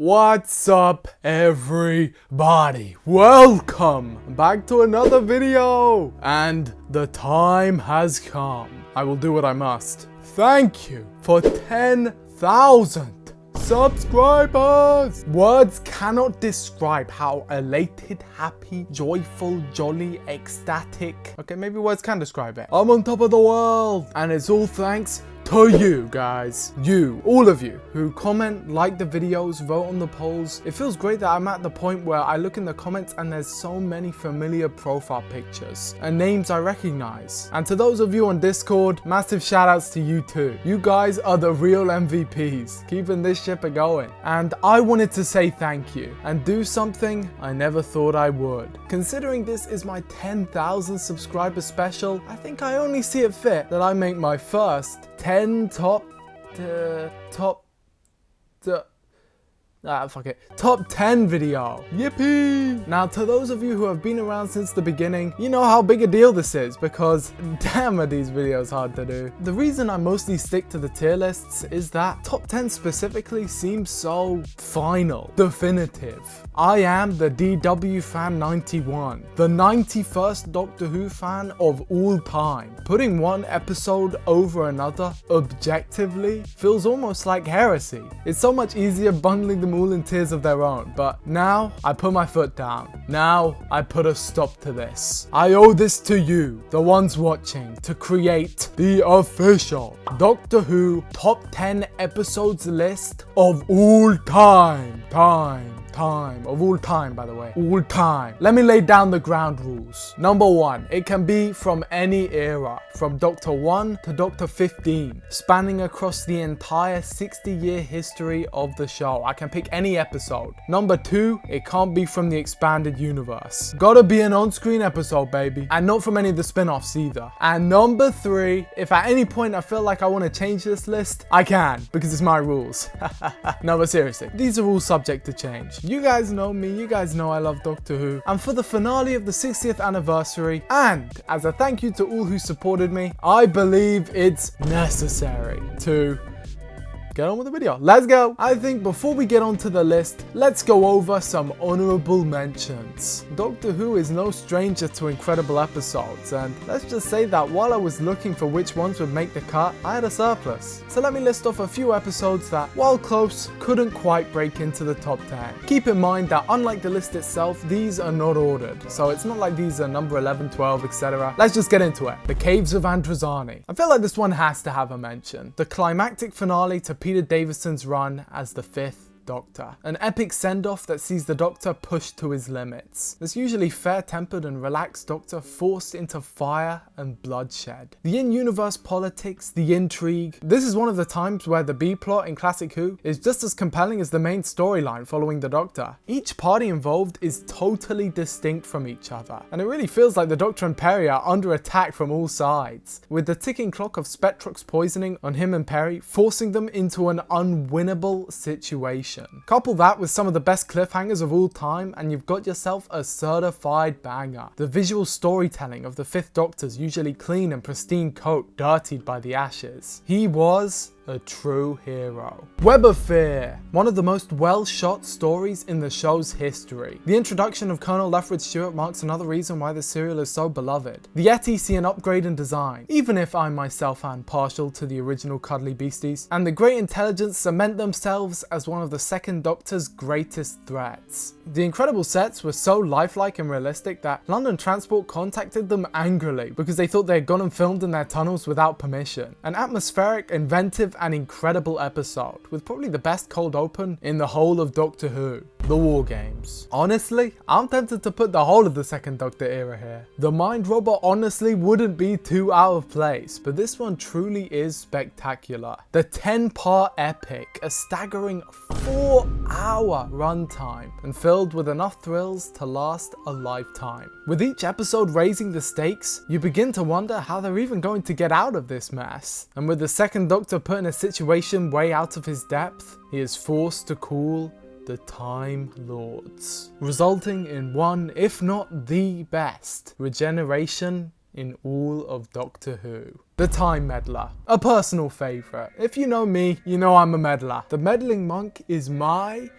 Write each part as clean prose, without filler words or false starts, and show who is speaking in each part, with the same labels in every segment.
Speaker 1: What's up, everybody? Welcome back to another video, and the time has come. I will do what I must. Thank you for 10,000 subscribers. Words cannot describe how elated, happy, joyful, jolly, ecstatic. Okay, maybe words can describe it. I'm on top of the world, and it's all thanks to you guys, all of you who comment, like the videos, vote on the polls. It feels great that I'm at the point where I look in the comments and there's so many familiar profile pictures and names I recognize. And to those of you on Discord, massive shout outs to you too. You guys are the real MVPs, keeping this ship going. And I wanted to say thank you and do something I never thought I would. Considering this is my 10,000 subscriber special, I think I only see it fit that I make my first 10 top 10 video. Yippee! Now, to those of you who have been around since the beginning, you know how big a deal this is because damn are these videos hard to do. The reason I mostly stick to the tier lists is that top 10 specifically seems so final, definitive. I am the dwfan91, the 91st Doctor Who fan of all time. Putting one episode over another objectively feels almost like heresy. It's so much easier bundling them all in tiers of their own, but now I put my foot down. Now I put a stop to this. I owe this to you, the ones watching, to create the official Doctor Who top 10 episodes list of all time. Of all time, by the way. All time. Let me lay down the ground rules. Number 1, it can be from any era, from Doctor 1 to Doctor 15, spanning across the entire 60-year history of the show. I can pick any episode. Number 2, it can't be from the expanded universe. Gotta be an on-screen episode, baby. And not from any of the spin-offs either. And number 3, if at any point I feel like I want to change this list, I can, because it's my rules. No, but seriously, these are all subject to change. You guys know me, you guys know I love Doctor Who, and for the finale of the 60th anniversary, and as a thank you to all who supported me, I believe it's necessary to get on with the video. Let's go. I think before we get onto the list, let's go over some honorable mentions. Doctor Who is no stranger to incredible episodes, and let's just say that while I was looking for which ones would make the cut, I had a surplus. So let me list off a few episodes that, while close, couldn't quite break into the top 10. Keep in mind that unlike the list itself, these are not ordered, so it's not like these are number 11, 12, etc. Let's just get into it. The Caves of Androzani. I feel like this one has to have a mention. The climactic finale to Peter Davison's run as the 5th Doctor. An epic send-off that sees the Doctor pushed to his limits. This usually fair-tempered and relaxed Doctor forced into fire and bloodshed. The in-universe politics, the intrigue. This is one of the times where the B-plot in Classic Who is just as compelling as the main storyline following the Doctor. Each party involved is totally distinct from each other, and it really feels like the Doctor and Peri are under attack from all sides, with the ticking clock of Spectrox poisoning on him and Peri forcing them into an unwinnable situation. Couple that with some of the best cliffhangers of all time and you've got yourself a certified banger. The visual storytelling of the 5th Doctor's usually clean and pristine coat dirtied by the ashes. He was a true hero. Web of Fear, one of the most well-shot stories in the show's history. The introduction of Colonel Lethbridge Stewart marks another reason why the serial is so beloved. The Yeti see an upgrade in design, even if I myself am partial to the original cuddly beasties, and the Great Intelligence cement themselves as one of the 2nd Doctor's greatest threats. The incredible sets were so lifelike and realistic that London Transport contacted them angrily because they thought they had gone and filmed in their tunnels without permission. An atmospheric, inventive, and incredible episode, with probably the best cold open in the whole of Doctor Who. The War Games. Honestly, I'm tempted to put the whole of the 2nd Doctor era here. The Mind Robber honestly wouldn't be too out of place, but this one truly is spectacular. The 10-part epic, a staggering 4-hour runtime, and filled with enough thrills to last a lifetime. With each episode raising the stakes, you begin to wonder how they're even going to get out of this mess. And with the 2nd Doctor put in a situation way out of his depth, he is forced to call the Time Lords, resulting in one, if not the best, regeneration in all of Doctor Who. The Time Meddler, a personal favourite. If you know me, you know I'm a meddler. The meddling monk is my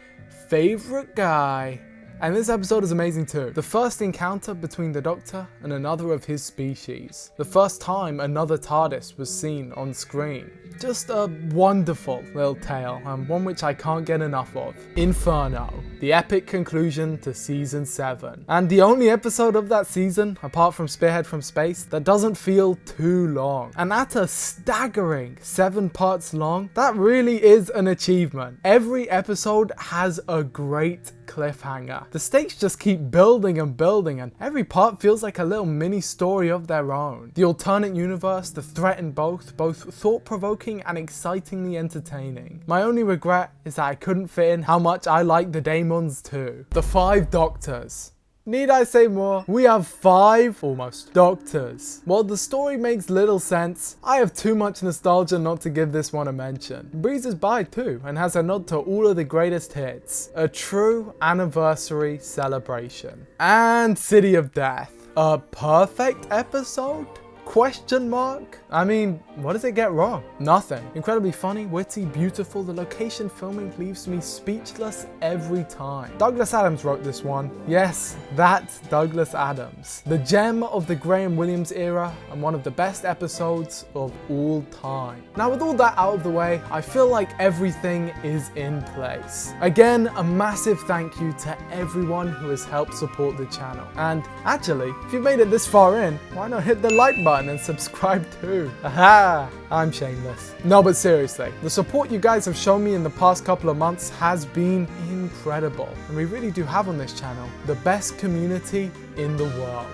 Speaker 1: favorite guy. And this episode is amazing too. The first encounter between the Doctor and another of his species. The first time another TARDIS was seen on screen. Just a wonderful little tale, and one which I can't get enough of. Inferno, the epic conclusion to season 7. And the only episode of that season, apart from Spearhead from Space, that doesn't feel too long. And at a staggering 7 parts long, that really is an achievement. Every episode has a great cliffhanger. The stakes just keep building and building, and every part feels like a little mini story of their own. The alternate universe, the threat in both thought-provoking and excitingly entertaining. My only regret is that I couldn't fit in how much I like the daemons too. The 5 Doctors. Need I say more? We have 5, almost, Doctors. While the story makes little sense, I have too much nostalgia not to give this one a mention. It breezes by too, and has a nod to all of the greatest hits. A true anniversary celebration. And City of Death. A perfect episode? Question mark? I mean, what does it get wrong? Nothing. Incredibly funny, witty, beautiful. The location filming leaves me speechless every time. Douglas Adams wrote this one. Yes, that's Douglas Adams. The gem of the Graham Williams era and one of the best episodes of all time. Now with all that out of the way, I feel like everything is in place. Again, a massive thank you to everyone who has helped support the channel. And actually, if you've made it this far in, why not hit the like button and subscribe too? Aha! I'm shameless. No, but seriously, the support you guys have shown me in the past couple of months has been incredible. And we really do have on this channel the best community in the world.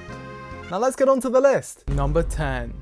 Speaker 1: Now let's get on to the list. Number 10.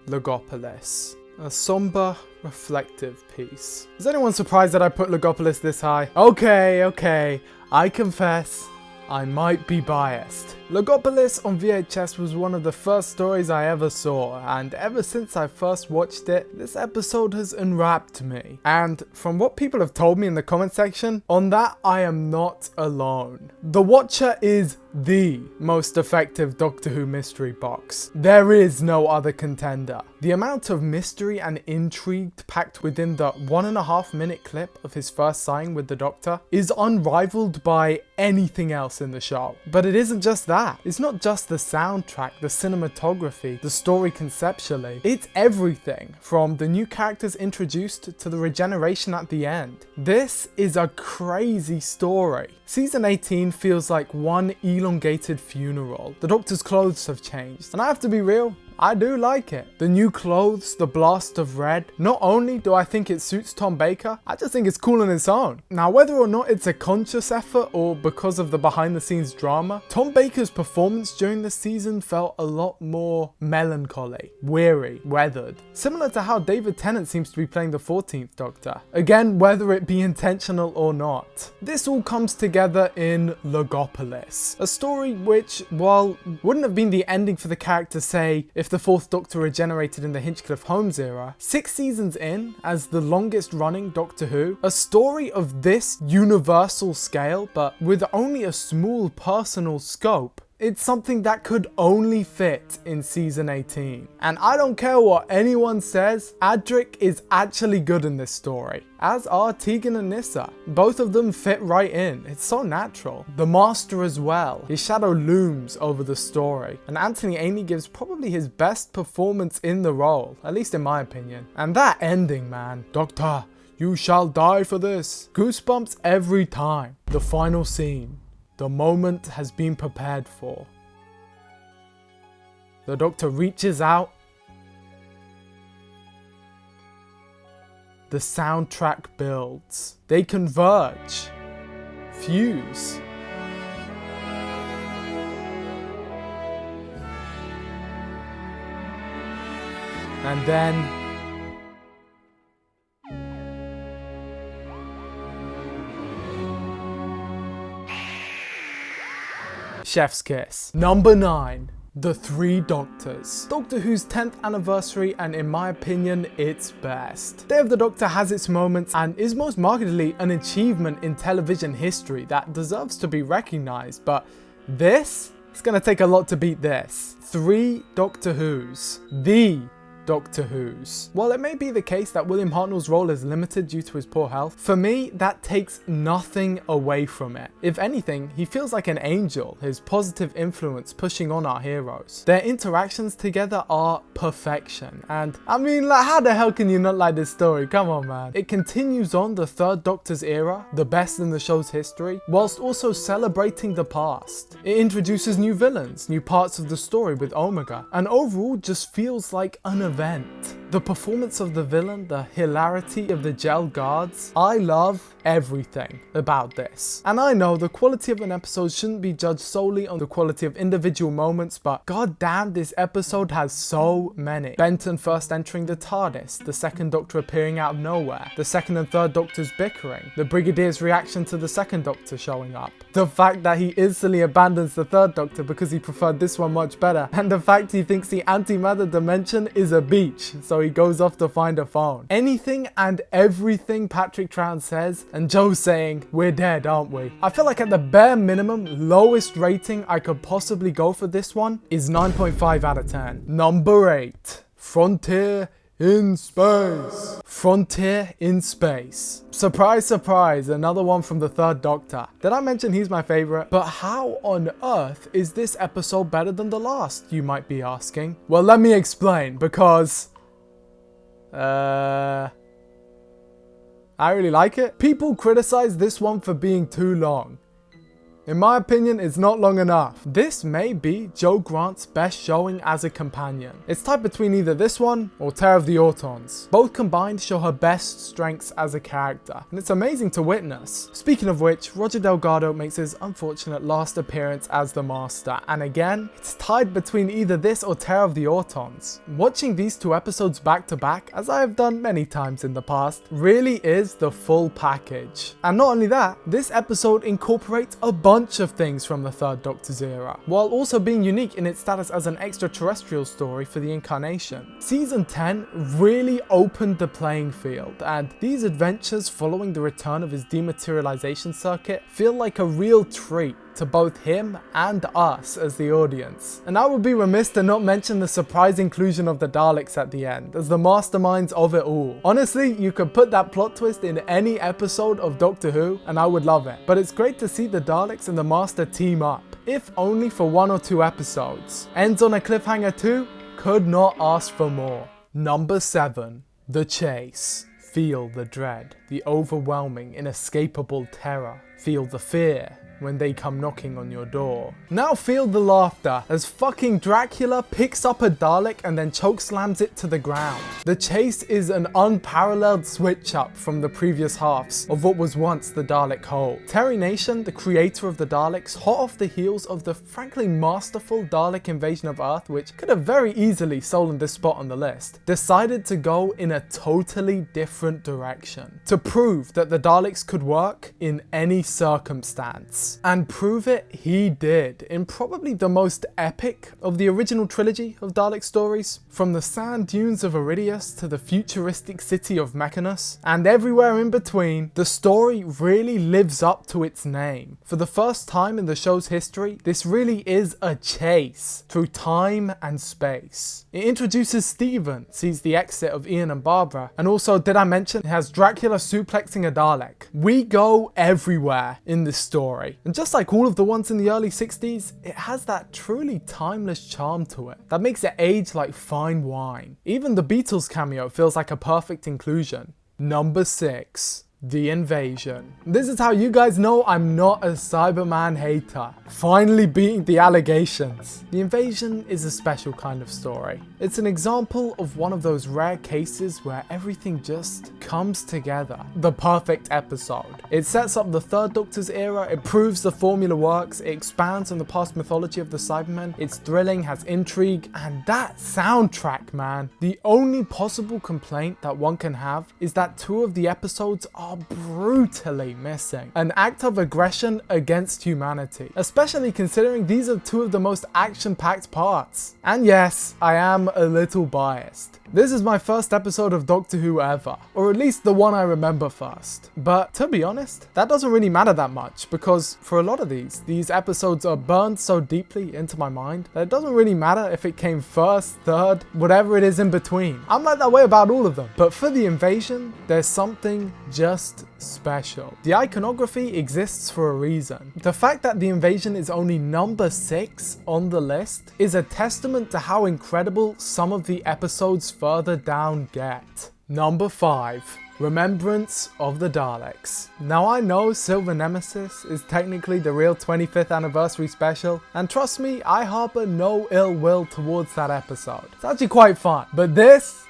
Speaker 1: Logopolis. A somber, reflective piece. Is anyone surprised that I put Logopolis this high? Okay, I confess, I might be biased. Logopolis on VHS was one of the first stories I ever saw, and ever since I first watched it, this episode has enwrapped me. And from what people have told me in the comment section, on that I am not alone. The Watcher is the most effective Doctor Who mystery box. There is no other contender. The amount of mystery and intrigue packed within the 1.5 minute clip of his first sign with the Doctor is unrivaled by anything else in the show. But it isn't just that. It's not just the soundtrack, the cinematography, the story conceptually. It's everything from the new characters introduced to the regeneration at the end. This is a crazy story. Season 18 feels like one elongated funeral. The Doctor's clothes have changed, and I have to be real, I do like it. The new clothes, the blast of red. Not only do I think it suits Tom Baker, I just think it's cool on its own. Now, whether or not it's a conscious effort or because of the behind the scenes drama, Tom Baker's performance during the season felt a lot more melancholy, weary, weathered. Similar to how David Tennant seems to be playing the 14th Doctor. Again, whether it be intentional or not. This all comes together in Logopolis. A story which, while wouldn't have been the ending for the character, say, if the 4th Doctor regenerated in the Hinchcliffe Holmes era, 6 seasons in, as the longest running Doctor Who, a story of this universal scale, but with only a small personal scope, it's something that could only fit in season 18. And I don't care what anyone says, Adric is actually good in this story, as are Tegan and Nyssa. Both of them fit right in, it's so natural. The Master as well, his shadow looms over the story, and Anthony Ainley gives probably his best performance in the role, at least in my opinion. And that ending, man, Doctor, you shall die for this. Goosebumps every time. The final scene. The moment has been prepared for. The Doctor reaches out. The soundtrack builds. They converge. Fuse. And then chef's kiss. Number 9. The 3 Doctors. Doctor Who's 10th anniversary, and in my opinion, its best. Day of the Doctor has its moments and is most markedly an achievement in television history that deserves to be recognised, but this? It's gonna take a lot to beat this. 3 Doctor Who's. The Doctor Who's. While it may be the case that William Hartnell's role is limited due to his poor health, for me, that takes nothing away from it. If anything, he feels like an angel, his positive influence pushing on our heroes. Their interactions together are perfection, and I mean, like, how the hell can you not like this story? Come on, man. It continues on the Third Doctor's era, the best in the show's history, whilst also celebrating the past. It introduces new villains, new parts of the story with Omega, and overall just feels like an event. The performance of the villain, the hilarity of the gel guards, I love everything about this. And I know the quality of an episode shouldn't be judged solely on the quality of individual moments, but goddamn, this episode has so many. Benton first entering the TARDIS, the second Doctor appearing out of nowhere, the second and third Doctors bickering, the Brigadier's reaction to the second Doctor showing up, the fact that he instantly abandons the third Doctor because he preferred this one much better, and the fact he thinks the antimatter dimension is a beach, so he goes off to find a phone. Anything and everything Patrick Troughton says, and Joe saying, "We're dead, aren't we?" I feel like at the bare minimum, lowest rating I could possibly go for this one is 9.5 out of 10. Number 8. Frontier in Space. Frontier in Space. Surprise, surprise, another one from the Third Doctor. Did I mention he's my favorite? But how on earth is this episode better than the last, you might be asking? Well, let me explain, because I really like it. People criticize this one for being too long. In my opinion, it's not long enough. This may be Joe Grant's best showing as a companion. It's tied between either this one or Terror of the Autons. Both combined show her best strengths as a character, and it's amazing to witness. Speaking of which, Roger Delgado makes his unfortunate last appearance as the Master, and again, it's tied between either this or Terror of the Autons. Watching these two episodes back to back, as I have done many times in the past, really is the full package. And not only that, this episode incorporates a bunch of things from the Third Doctor's era, while also being unique in its status as an extraterrestrial story for the Incarnation. Season 10 really opened the playing field, and these adventures following the return of his dematerialization circuit feel like a real treat to both him and us as the audience. And I would be remiss to not mention the surprise inclusion of the Daleks at the end, as the masterminds of it all. Honestly, you could put that plot twist in any episode of Doctor Who, and I would love it. But it's great to see the Daleks and the Master team up, if only for 1 or 2 episodes. Ends on a cliffhanger too? Could not ask for more. Number 7. The Chase. Feel the dread, the overwhelming, inescapable terror. Feel the fear when they come knocking on your door. Now feel the laughter as fucking Dracula picks up a Dalek and then chokeslams it to the ground. The Chase is an unparalleled switch up from the previous halves of what was once the Dalek Hole. Terry Nation, the creator of the Daleks, hot off the heels of the frankly masterful Dalek invasion of Earth, which could have very easily stolen this spot on the list, decided to go in a totally different direction to prove that the Daleks could work in any circumstance. And prove it he did in probably the most epic of the original trilogy of Dalek stories. From the sand dunes of Iridius to the futuristic city of Mechanus, and everywhere in between, the story really lives up to its name. For the first time in the show's history, this really is a chase through time and space. It introduces Steven, sees the exit of Ian and Barbara, and also, did I mention, it has Dracula suplexing a Dalek. We go everywhere in this story. And just like all of the ones in the early 60s, it has that truly timeless charm to it that makes it age like fine wine. Even the Beatles cameo feels like a perfect inclusion. Number 6. The Invasion. This is how you guys know I'm not a Cyberman hater. Finally beating the allegations. The Invasion is a special kind of story. It's an example of one of those rare cases where everything just comes together. The perfect episode. It sets up the Third Doctor's era, it proves the formula works, it expands on the past mythology of the Cybermen, it's thrilling, has intrigue, and that soundtrack, man. The only possible complaint that one can have is that 2 of the episodes are are brutally missing an act of aggression against humanity, especially considering these are two of the most action-packed parts. And yes, I am a little biased. This is my first episode of Doctor Who ever, or at least the one I remember first. But to be honest, that doesn't really matter that much, because for a lot of these episodes are burned so deeply into my mind that it doesn't really matter if it came first, third, whatever it is in between. I'm like that way about all of them. But for the invasion, there's something just special. The iconography exists for a reason. The fact that the invasion is only number 6 on the list is a testament to how incredible some of the episodes further down get. Number 5. Remembrance of the Daleks. Now I know Silver Nemesis is technically the real 25th anniversary special, and trust me, I harbor no ill will towards that episode. It's actually quite fun. But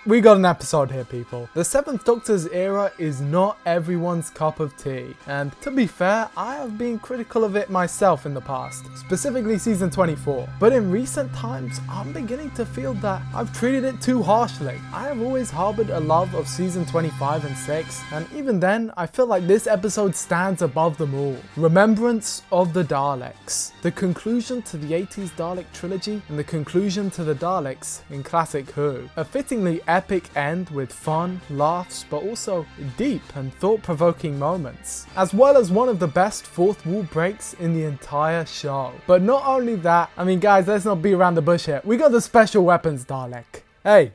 Speaker 1: we got an episode here, people. The 7th Doctor's era is not everyone's cup of tea, and to be fair, I have been critical of it myself in the past, specifically season 24. But in recent times, I'm beginning to feel that I've treated it too harshly. I have always harbored a love of season 25 and 6, and even then, I feel like this episode stands above them all. Remembrance of the Daleks. The conclusion to the 80s Dalek trilogy and the conclusion to the Daleks in classic Who. A fittingly epic end with fun, laughs, but also deep and thought-provoking moments, as well as one of the best fourth wall breaks in the entire show. But not only that, I mean guys, let's not beat around the bush here. We got the special weapons Dalek. Hey,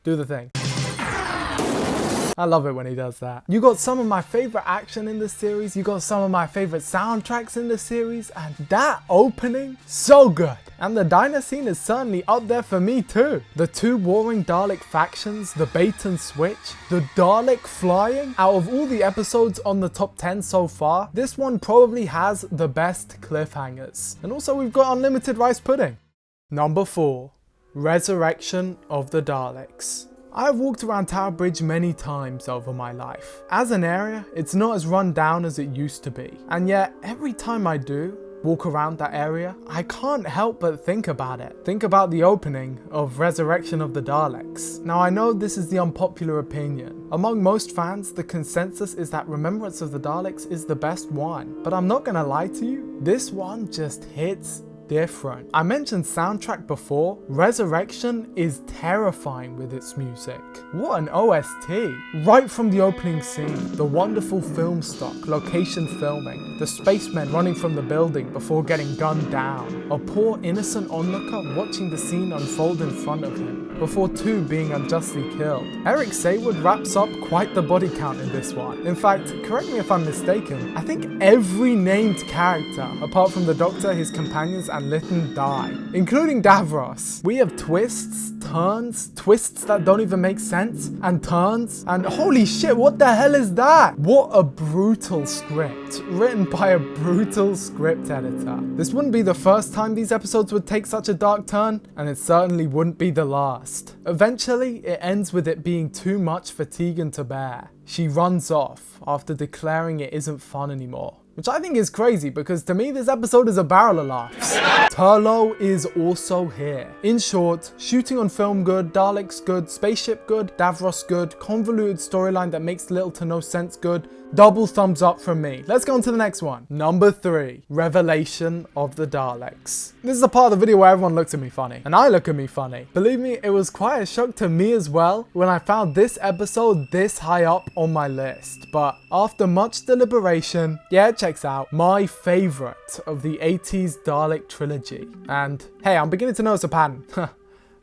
Speaker 1: do the thing. I love it when he does that. You got some of my favorite action in the series, you got some of my favorite soundtracks in the series, and that opening, so good. And the diner scene is certainly up there for me too. The 2 warring Dalek factions, the bait and switch, the Dalek flying. Out of all the episodes on the top 10 so far, this one probably has the best cliffhangers. And also we've got unlimited rice pudding. Number 4. Resurrection of the Daleks. I have walked around Tower Bridge many times over my life. As an area, it's not as run down as it used to be. And yet, every time I do walk around that area, I can't help but think about it. Think about the opening of Resurrection of the Daleks. Now I know this is the unpopular opinion. Among most fans, the consensus is that Remembrance of the Daleks is the best one. But I'm not gonna lie to you, this one just hits different. I mentioned soundtrack before. Resurrection is terrifying with its music. What an OST. Right from the opening scene, the wonderful film stock, location filming, the spacemen running from the building before getting gunned down, a poor innocent onlooker watching the scene unfold in front of him, before 2 being unjustly killed. Eric Saywood wraps up quite the body count in this one. In fact, correct me if I'm mistaken, I think every named character, apart from the Doctor, his companions, and Lytton die, including Davros. We have twists, turns, twists that don't even make sense, and turns, and holy shit, what the hell is that? What a brutal script, written by a brutal script editor. This wouldn't be the first time these episodes would take such a dark turn, and it certainly wouldn't be the last. Eventually, it ends with it being too much for Tegan to bear. She runs off after declaring it isn't fun anymore. Which I think is crazy because to me this episode is a barrel of laughs. Turlough is also here. In short, shooting on film good, Daleks good, spaceship good, Davros good, convoluted storyline that makes little to no sense good. Double thumbs up from me. Let's go on to the next one. Number 3, Revelation of the Daleks. This is the part of the video where everyone looks at me funny, and I look at me funny. Believe me, it was quite a shock to me as well when I found this episode this high up on my list. But after much deliberation, yeah, it checks out. My favorite of the 80s Dalek trilogy. And hey, I'm beginning to notice a pattern.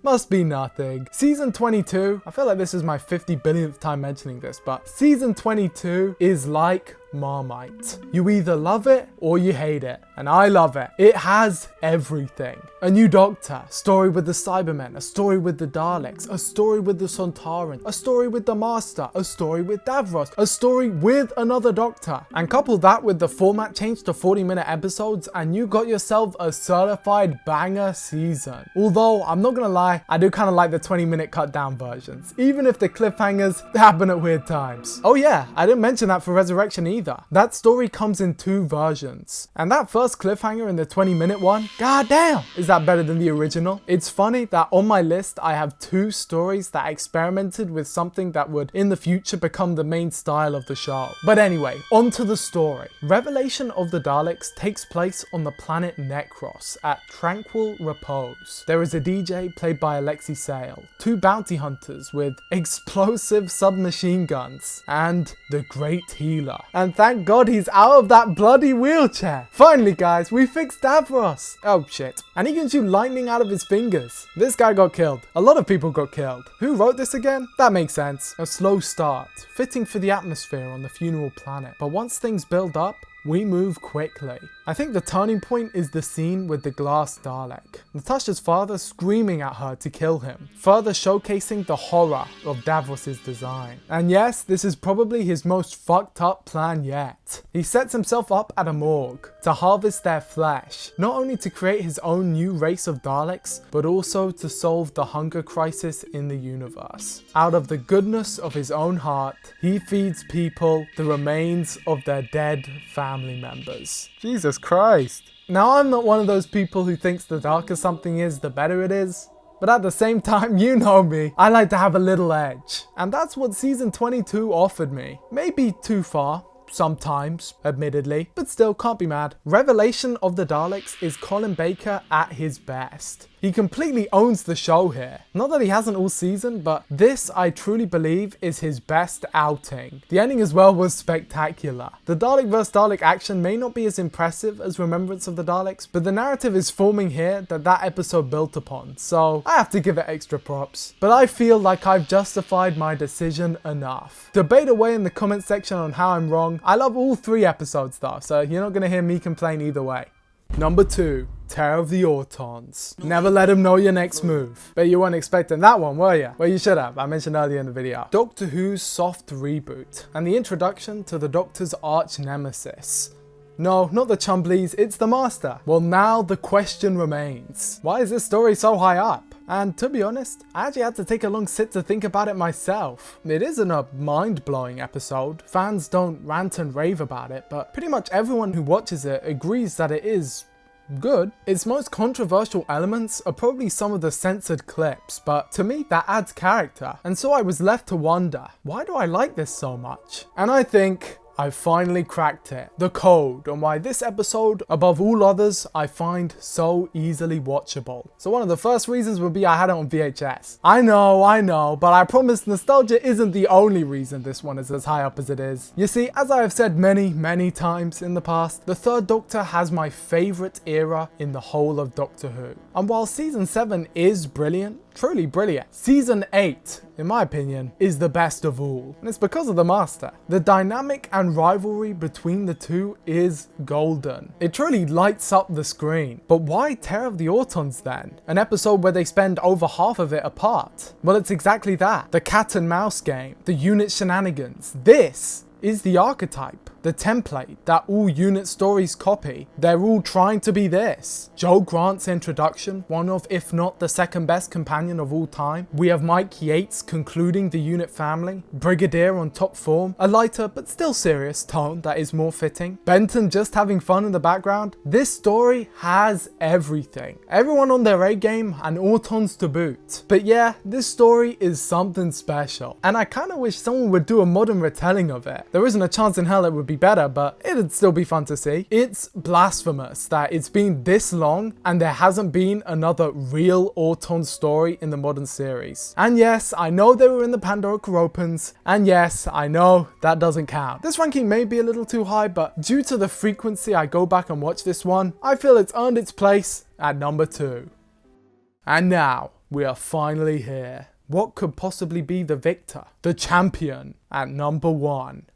Speaker 1: Must be nothing. Season 22, I feel like this is my 50 billionth time mentioning this, but season 22 is like Marmite. You either love it or you hate it, and I love it. It has everything. A new Doctor, story with the Cybermen, a story with the Daleks, a story with the Sontarans, a story with the Master, a story with Davros, a story with another Doctor. And couple that with the format change to 40-minute episodes and you got yourself a certified banger season. Although, I'm not gonna lie, I do kind of like the 20-minute cut down versions, even if the cliffhangers happen at weird times. Oh yeah, I didn't mention that for Resurrection either. either. That story comes in 2 versions. And that first cliffhanger in the 20-minute one, goddamn, is that better than the original? It's funny that on my list I have 2 stories that experimented with something that would in the future become the main style of the show. But anyway, on to the story. Revelation of the Daleks takes place on the planet Necros at Tranquil Repose. There is a DJ played by Alexei Sale, 2 bounty hunters with explosive submachine guns, and the Great Healer. And thank God he's out of that bloody wheelchair. Finally guys, we fixed Davros. Oh shit. And he can shoot lightning out of his fingers. This guy got killed. A lot of people got killed. Who wrote this again? That makes sense. A slow start, fitting for the atmosphere on the funeral planet. But once things build up, we move quickly. I think the turning point is the scene with the glass Dalek. Natasha's father screaming at her to kill him, further showcasing the horror of Davros' design. And yes, this is probably his most fucked up plan yet. He sets himself up at a morgue to harvest their flesh, not only to create his own new race of Daleks, but also to solve the hunger crisis in the universe. Out of the goodness of his own heart, he feeds people the remains of their dead family members. Jesus Christ. Now I'm not one of those people who thinks the darker something is, the better it is. But at the same time, you know me, I like to have a little edge. And that's what season 22 offered me. Maybe too far. Sometimes, admittedly, but still can't be mad. Revelation of the Daleks is Colin Baker at his best. He completely owns the show here. Not that he hasn't all season, but this I truly believe is his best outing. The ending as well was spectacular. The Dalek vs Dalek action may not be as impressive as Remembrance of the Daleks, but the narrative is forming here that episode built upon, so I have to give it extra props. But I feel like I've justified my decision enough. Debate away in the comment section on how I'm wrong. I love all 3 episodes though, so you're not gonna hear me complain either way. Number 2. Terror of the Autons. Never let him know your next move. Bet you weren't expecting that one, were you? Well, you should have. I mentioned earlier in the video. Doctor Who's soft reboot, and the introduction to the Doctor's arch nemesis. No, not the Chumblies, it's the Master. Well, now the question remains. Why is this story so high up? And to be honest, I actually had to take a long sit to think about it myself. It isn't a mind-blowing episode. Fans don't rant and rave about it, but pretty much everyone who watches it agrees that it is good. Its most controversial elements are probably some of the censored clips, but to me that adds character. And so I was left to wonder, why do I like this so much? And I think I finally cracked it. The code on why this episode, above all others, I find so easily watchable. So one of the first reasons would be I had it on VHS. I know, but I promise nostalgia isn't the only reason this one is as high up as it is. You see, as I have said many times in the past, the Third Doctor has my favourite era in the whole of Doctor Who. And while season 7 is brilliant, truly brilliant, season 8, in my opinion, is the best of all. And it's because of the Master. The dynamic and rivalry between the two is golden. It truly lights up the screen. But why Terror of the Autons then? An episode where they spend over half of it apart? Well, it's exactly that. The cat and mouse game. The unit shenanigans. This is the archetype, the template that all unit stories copy. They're all trying to be this. Joe Grant's introduction, one of, if not the second best companion of all time. We have Mike Yates concluding the unit family. Brigadier on top form, a lighter but still serious tone that is more fitting. Benton just having fun in the background. This story has everything. Everyone on their A game and Autons to boot. But yeah, this story is something special. And I kind of wish someone would do a modern retelling of it. There isn't a chance in hell it would be better, but it'd still be fun to see. It's blasphemous that it's been this long and there hasn't been another real Auton story in the modern series. And yes, I know they were in the Pandora Opens, and yes, I know that doesn't count. This ranking may be a little too high, but due to the frequency I go back and watch this one, I feel it's earned its place at number 2. And now, we are finally here. What could possibly be the victor? The champion at number 1.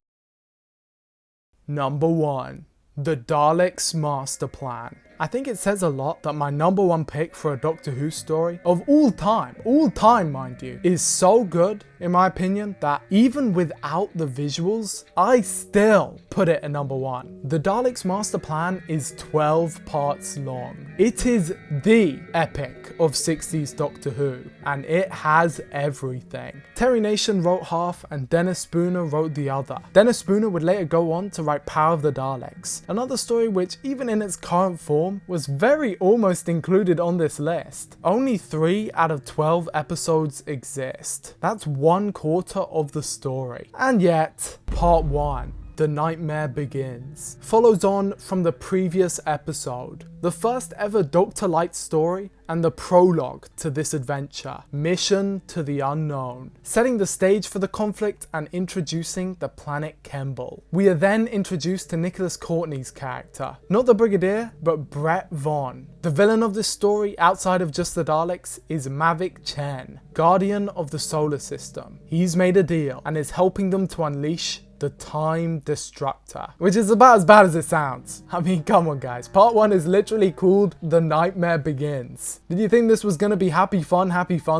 Speaker 1: Number 1. The Daleks' Master Plan. I think it says a lot that my number one pick for a Doctor Who story of all time mind you, is so good in my opinion that even without the visuals, I still put it at number one. The Daleks' Master Plan is 12 parts long. It is the epic of 60s Doctor Who, and it has everything. Terry Nation wrote half and Dennis Spooner wrote the other. Dennis Spooner would later go on to write Power of the Daleks, another story which even in its current form was very almost included on this list. Only 3 out of 12 episodes exist. That's 1/4 of the story. And yet, part 1, The Nightmare Begins, follows on from the previous episode, the first ever Dr. Light story and the prologue to this adventure, Mission to the Unknown, setting the stage for the conflict and introducing the planet Kemble. We are then introduced to Nicholas Courtney's character, not the Brigadier, but Brett Vaughn. The villain of this story, outside of just the Daleks, is Mavic Chen, Guardian of the Solar System. He's made a deal and is helping them to unleash the Time Destructor, which is about as bad as it sounds. I mean, come on guys, part 1 is literally called The Nightmare Begins. Did you think this was gonna be happy fun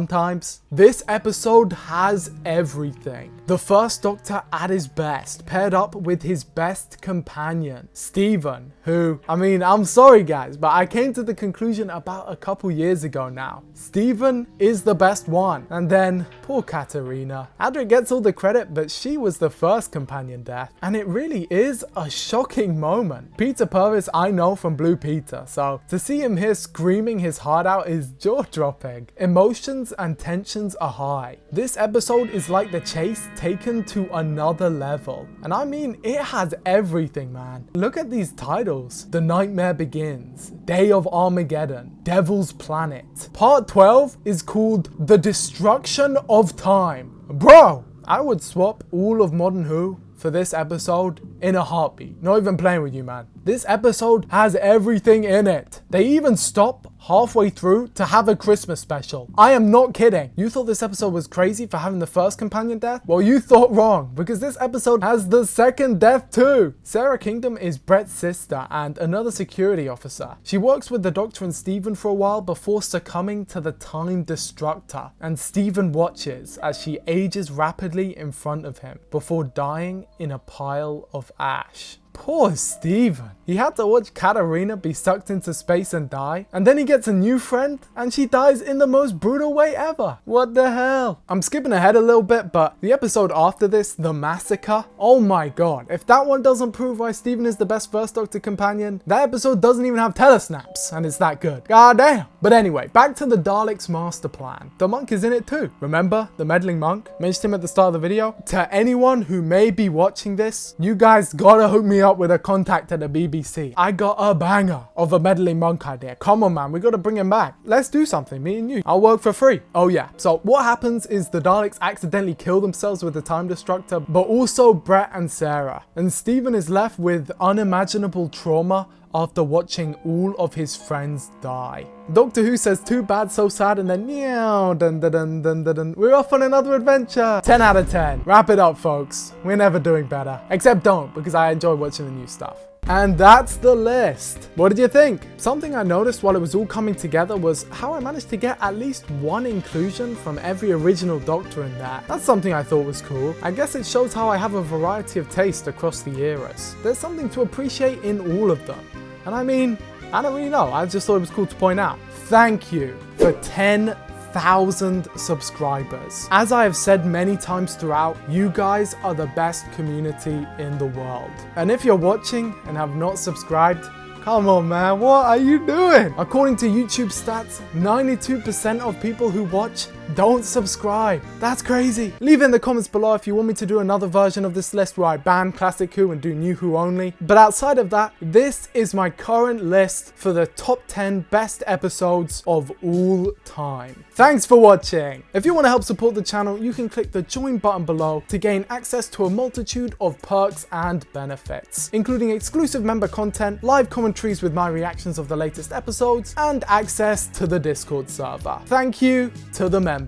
Speaker 1: times? This episode has everything. The first Doctor at his best, paired up with his best companion, Stephen, who, I mean, I'm sorry guys, but I came to the conclusion about a couple years ago now. Stephen is the best one. And then, poor Katerina. Adric gets all the credit, but she was the first companion death. And it really is a shocking moment. Peter Purvis I know from Blue Peter, so to see him here screaming his heart out is jaw-dropping. Emotions and tensions are high. This episode is like the chase taken to another level. And I mean, it has everything, man. Look at these titles. The Nightmare Begins, Day of Armageddon, Devil's Planet. Part 12 is called The Destruction of Time. Bro, I would swap all of Modern Who for this episode in a heartbeat. Not even playing with you, man. This episode has everything in it. They even stop halfway through to have a Christmas special. I am not kidding. You thought this episode was crazy for having the first companion death? Well, you thought wrong, because this episode has the second death too. Sarah Kingdom is Brett's sister and another security officer. She works with the Doctor and Stephen for a while before succumbing to the Time Destructor, and Stephen watches as she ages rapidly in front of him before dying in a pile of ash. Poor Stephen. He had to watch Katarina be sucked into space and die, and then he gets a new friend and she dies in the most brutal way ever. What the hell? I'm skipping ahead a little bit, but the episode after this, The Massacre, oh my god. If that one doesn't prove why Stephen is the best First Doctor companion, that episode doesn't even have telesnaps, and it's that good. God damn. But anyway, back to the Daleks' Master Plan. The monk is in it too. Remember the meddling monk? Mentioned him at the start of the video. To anyone who may be watching this, you guys gotta hook me up with a contact at the BBC. I got a banger of a meddling monk idea. Come on man, we gotta bring him back. Let's do something, me and you. I'll work for free. Oh yeah, so what happens is the Daleks accidentally kill themselves with the Time Destructor, but also Brett and Sarah. And Stephen is left with unimaginable trauma after watching all of his friends die. Doctor Who says too bad, so sad, and then meow, dun dun dun dun dun dun. We're off on another adventure. 10 out of 10. Wrap it up, folks. We're never doing better. Except don't, because I enjoy watching the new stuff. And that's the list. What did you think? Something I noticed while it was all coming together was how I managed to get at least one inclusion from every original Doctor in there. That's something I thought was cool. I guess it shows how I have a variety of taste across the eras. There's something to appreciate in all of them. And I mean, I don't really know. I just thought it was cool to point out. Thank you for 10,000 subscribers. As I have said many times throughout, you guys are the best community in the world. And if you're watching and have not subscribed, come on man, what are you doing? According to YouTube stats, 92% of people who watch don't subscribe. That's crazy. Leave it in the comments below if you want me to do another version of this list where I ban Classic Who and do New Who only. But outside of that, this is my current list for the top 10 best episodes of all time. Thanks for watching. If you want to help support the channel, you can click the join button below to gain access to a multitude of perks and benefits, including exclusive member content, live commentaries with my reactions of the latest episodes, and access to the Discord server. Thank you to the members.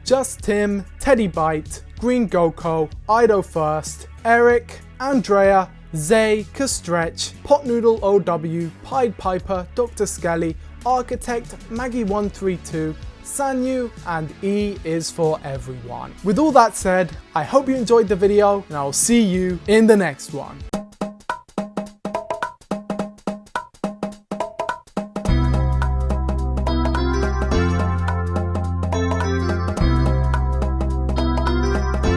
Speaker 1: Just Tim, Teddy Bite, Green Goko, Ido First, Eric, Andrea, Zay, Kastretch, Potnoodle OW, Pied Piper, Dr. Skelly, Architect, Maggie132, Sanyu, and E is for everyone. With all that said, I hope you enjoyed the video and I'll see you in the next one.